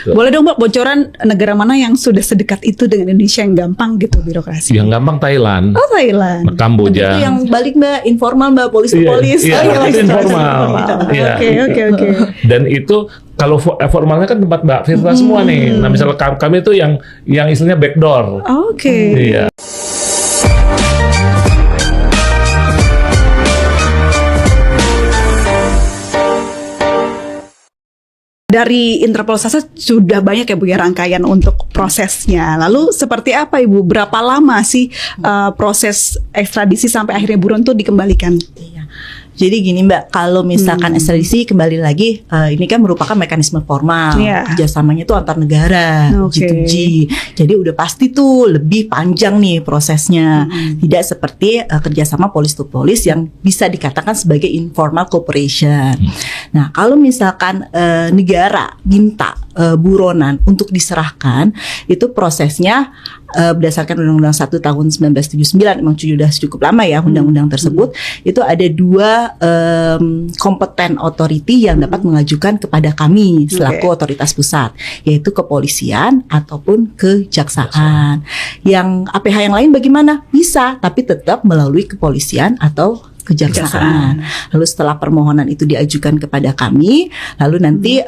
Boleh dong Mbak bocoran negara mana yang sudah sedekat itu dengan Indonesia yang gampang gitu birokrasi? Yang gampang Thailand, Oh Thailand. Kamboja. Itu yang balik Mbak, informal Mbak, polis to Iya, polis. iya, Oh, itu informal. Iya. Oke. Dan itu kalau formalnya kan tempat Mbak Firza semua nih. Nah misalnya kami itu yang istilahnya backdoor. Oke. Iya. Dari Interpol Sasa sudah banyak ya Bu ya rangkaian untuk prosesnya. Lalu seperti apa Ibu? Berapa lama sih proses ekstradisi sampai akhirnya buron tuh dikembalikan? Iya. Jadi gini Mbak, kalau misalkan ekstradisi kembali lagi, ini kan merupakan mekanisme formal, kerjasamanya itu antar negara, G2G. Jadi udah pasti tuh lebih panjang nih prosesnya, tidak seperti kerjasama polis to polis yang bisa dikatakan sebagai informal cooperation. Nah kalau misalkan negara minta buronan untuk diserahkan, itu prosesnya berdasarkan Undang-Undang 1 tahun 1979, memang sudah cukup lama ya undang-undang tersebut. Itu ada dua kompeten authority yang dapat mengajukan kepada kami selaku otoritas pusat, yaitu kepolisian ataupun kejaksaan. Yang APH yang lain bagaimana? Bisa, tapi tetap melalui kepolisian atau kejaksaan. Lalu setelah permohonan itu diajukan kepada kami, lalu nanti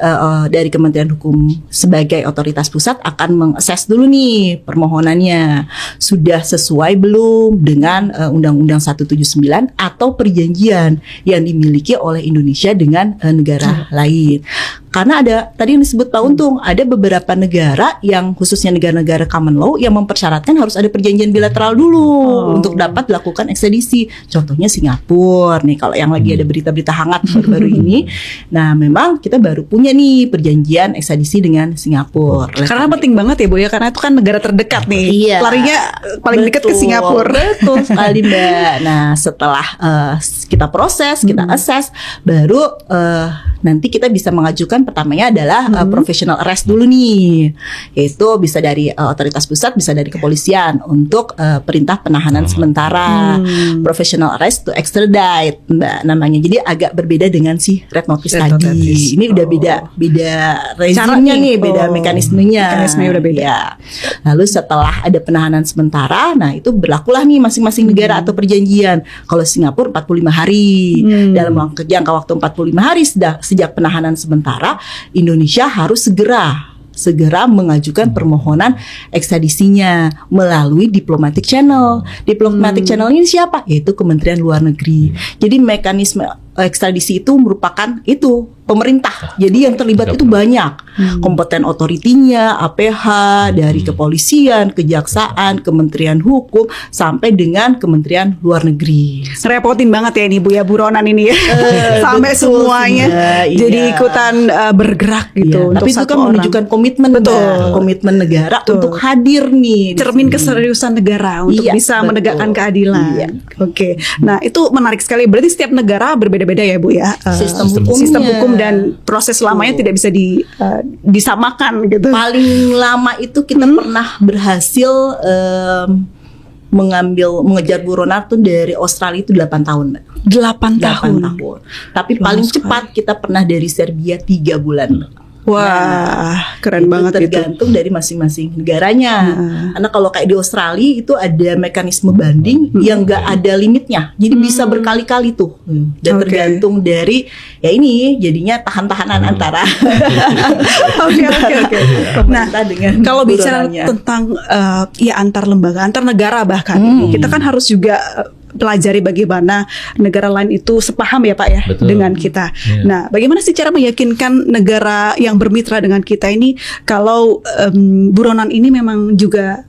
dari Kementerian Hukum sebagai otoritas pusat akan mengakses dulu nih permohonannya sudah sesuai belum dengan Undang-Undang 179 atau perjanjian yang dimiliki oleh Indonesia dengan negara lain. Karena ada tadi yang disebut Pak Untung, ada beberapa negara yang khususnya negara-negara common law yang mempersyaratkan harus ada perjanjian bilateral dulu untuk dapat dilakukan ekstradisi. Contohnya Singapura nih, kalau yang lagi ada berita-berita hangat baru-baru ini. Nah, memang kita baru punya nih perjanjian ekstradisi dengan Singapura. Karena penting banget ya Bu ya, karena itu kan negara terdekat nih. Iya. Larinya paling dekat ke Singapura. Betul sekali Mbak. Nah, setelah kita proses, kita assess, baru nanti kita bisa mengajukan pertamanya adalah professional arrest dulu nih, yaitu bisa dari otoritas pusat, bisa dari kepolisian untuk perintah penahanan sementara. Professional arrest to extradite Mbak namanya. Jadi agak berbeda dengan si red notice tadi. Ini udah beda rezimnya nih, beda mekanismenya. Mekanismenya udah beda. Ya. Lalu setelah ada penahanan sementara, nah itu berlakulah nih masing-masing negara atau perjanjian. Kalau Singapura 45 hari, dalam jangka waktu 45 hari sejak penahanan sementara, Indonesia harus segera mengajukan permohonan ekstradisinya melalui diplomatic channel. Diplomatic channel ini siapa? Yaitu Kementerian Luar Negeri. Jadi mekanisme ekstradisi itu merupakan itu pemerintah. Jadi yang terlibat itu banyak. Kompeten otoritinya, APH, dari kepolisian, kejaksaan, Kementerian Hukum, sampai dengan Kementerian Luar Negeri. Repotin banget ya ini Bu ya, buronan ini ya. Sampai semuanya jadi ikutan bergerak gitu. Tapi itu kan menunjukkan komitmen, komitmen negara untuk hadir nih. Cermin keseriusan negara untuk bisa menegakkan keadilan. Oke. Nah itu menarik sekali. Berarti setiap negara berbeda-beda ya Bu ya. Sistem hukum dan proses lamanya tidak bisa disamakan gitu. Paling lama itu kita pernah berhasil mengejar buronan tuh dari Australia itu 8 tahun. 8 tahun. Tapi paling cepat kita pernah dari Serbia 3 bulan. Wah, keren banget itu. Tergantung dari masing-masing negaranya. Karena kalau kayak di Australia itu ada mekanisme banding yang nggak ada limitnya, jadi bisa berkali-kali tuh. Dan tergantung dari ya ini jadinya tahan-tahanan antara. Oke. Nah, dengan kalau bicara buronannya. tentang ya antar lembaga, antar negara bahkan, kita kan harus juga pelajari bagaimana negara lain itu sepaham ya Pak ya. Betul. Dengan kita. Nah, bagaimana sih cara meyakinkan negara yang bermitra dengan kita ini kalau buronan ini memang juga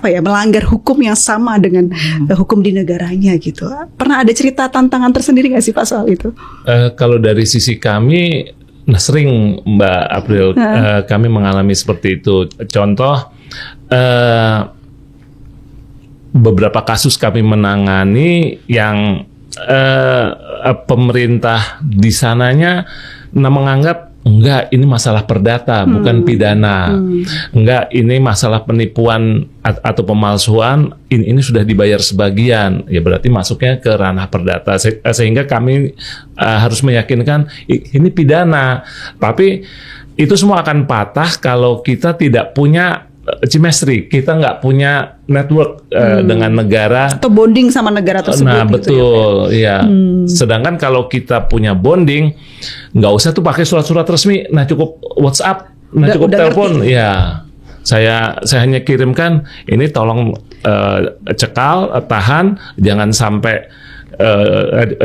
melanggar hukum yang sama dengan hukum di negaranya gitu. Pernah ada cerita tantangan tersendiri nggak sih Pak soal itu? Kalau dari sisi kami, sering Mbak April, kami mengalami seperti itu. Contoh, beberapa kasus kami menangani yang pemerintah di sananya menganggap enggak, ini masalah perdata, bukan pidana. Enggak, ini masalah penipuan atau pemalsuan, ini sudah dibayar sebagian. Ya berarti masuknya ke ranah perdata. Sehingga kami harus meyakinkan ini pidana. Tapi itu semua akan patah kalau kita tidak punya chemistry, kita nggak punya network dengan negara atau bonding sama negara tersebut. Nah gitu betul, ya. Sedangkan kalau kita punya bonding, nggak usah tuh pakai surat-surat resmi. Nah cukup WhatsApp, nah cukup telepon, ya. Saya hanya kirimkan ini, tolong cekal, tahan, jangan sampai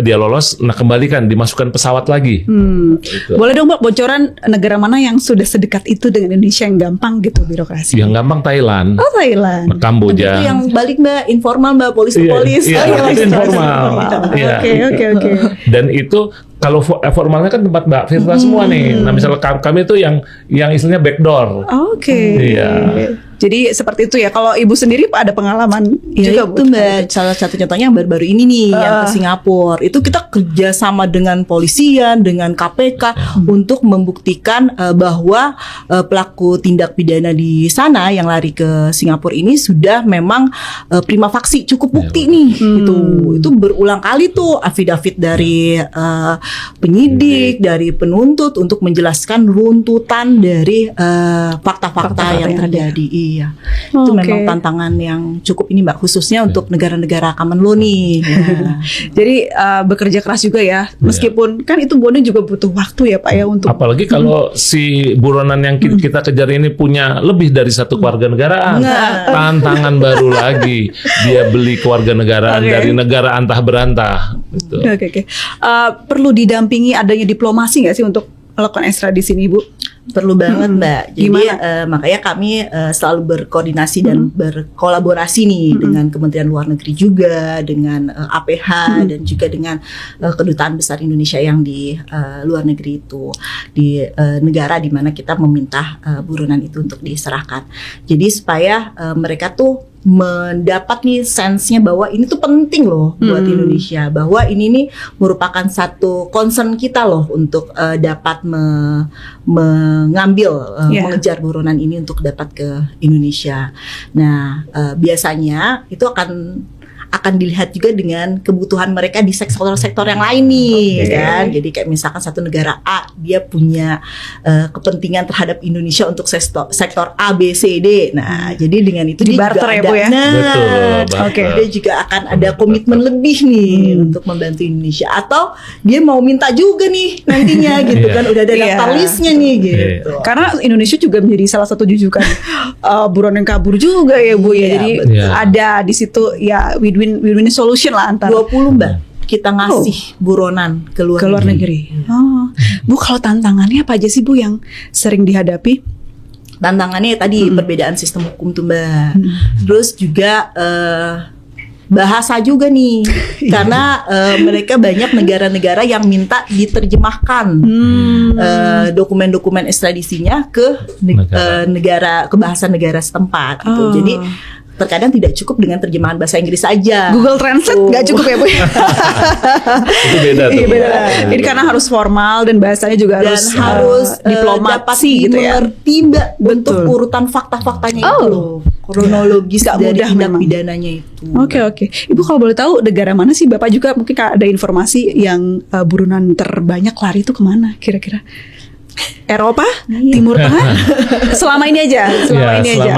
dia lolos, nah kembalikan, dimasukkan pesawat lagi. Gitu. Boleh dong Mbak bocoran negara mana yang sudah sedekat itu dengan Indonesia yang gampang gitu birokrasi? Yang gampang Thailand, Thailand, Kamboja. Itu yang balik Mbak, informal Mbak, polis-polis. Iya, itu informal. Oke. Dan itu kalau formalnya kan tempat Mbak Firza semua nih. Nah misalnya kami itu yang istilahnya backdoor. Oke. Iya. Jadi seperti itu ya. Kalau Ibu sendiri ada pengalaman Ya juga itu Mbak, salah satu contohnya yang baru-baru ini nih yang ke Singapura. Itu kita kerja sama dengan polisian, dengan KPK untuk membuktikan bahwa pelaku tindak pidana di sana yang lari ke Singapura ini sudah memang prima facie, cukup bukti nih. Itu berulang kali tuh afidavit dari penyidik, dari penuntut untuk menjelaskan runtutan dari fakta-fakta yang terjadi. Iya, itu memang tantangan yang cukup ini Mbak, khususnya untuk negara-negara common law nih. Ya. Jadi bekerja keras juga ya, meskipun kan itu bonding juga butuh waktu ya Pak ya untuk. Apalagi kalau si buronan yang kita kejar ini punya lebih dari satu kewarganegaraan, tantangan baru lagi. Dia beli kewarganegaraan dari negara antah berantah. Gitu. Oke. Perlu didampingi adanya diplomasi nggak sih untuk melakukan ekstradisi ini, Bu? Perlu banget Mbak. Jadi makanya kami selalu berkoordinasi dan berkolaborasi nih dengan Kementerian Luar Negeri juga, dengan APH dan juga dengan Kedutaan Besar Indonesia yang di luar negeri itu, di negara di mana kita meminta buronan itu untuk diserahkan. Jadi supaya mereka tuh mendapat nih sense-nya bahwa ini tuh penting loh buat Indonesia, bahwa ini nih merupakan satu concern kita loh untuk dapat mengambil mengejar buronan ini untuk dapat ke Indonesia. Nah biasanya itu akan dilihat juga dengan kebutuhan mereka di sektor-sektor yang lain nih, kan? Jadi kayak misalkan satu negara A dia punya kepentingan terhadap Indonesia untuk sektor A, B, C, D. Nah, jadi dengan itu di dia barter juga ya, Bu ya. Dia juga akan ada komitmen lebih nih untuk membantu Indonesia, atau dia mau minta juga nih nantinya gitu kan, udah ada daftar listnya nih gitu. Karena Indonesia juga menjadi salah satu jujukan buron yang kabur juga ya Bu ya. Jadi ada di situ ya win-win solution lah antara 20 Mbak kita ngasih buronan ke luar negeri. Bu, kalau tantangannya apa aja sih Bu yang sering dihadapi? Tantangannya tadi perbedaan sistem hukum tuh Mbak. Terus juga bahasa juga nih, karena mereka banyak negara-negara yang minta diterjemahkan dokumen-dokumen ekstradisinya ke negara, ke bahasa negara setempat gitu. Jadi terkadang tidak cukup dengan terjemahan bahasa Inggris saja. Google Translate nggak cukup ya Bu? Itu beda tuh. Beda. Ini karena harus formal dan bahasanya juga harus diplomasi gitu ya. Mengerti Mbak bentuk urutan fakta-faktanya itu loh. Kronologis dari tindak pidananya itu. Oke. Ibu kalau boleh tahu negara mana sih, Bapak juga mungkin ada informasi yang buronan terbanyak lari itu kemana kira-kira? Eropa, Timur Tengah, selama ini aja.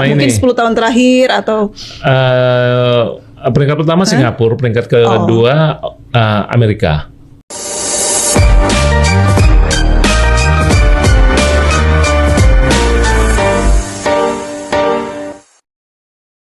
Mungkin 10 tahun terakhir atau peringkat pertama Singapura, peringkat kedua Amerika.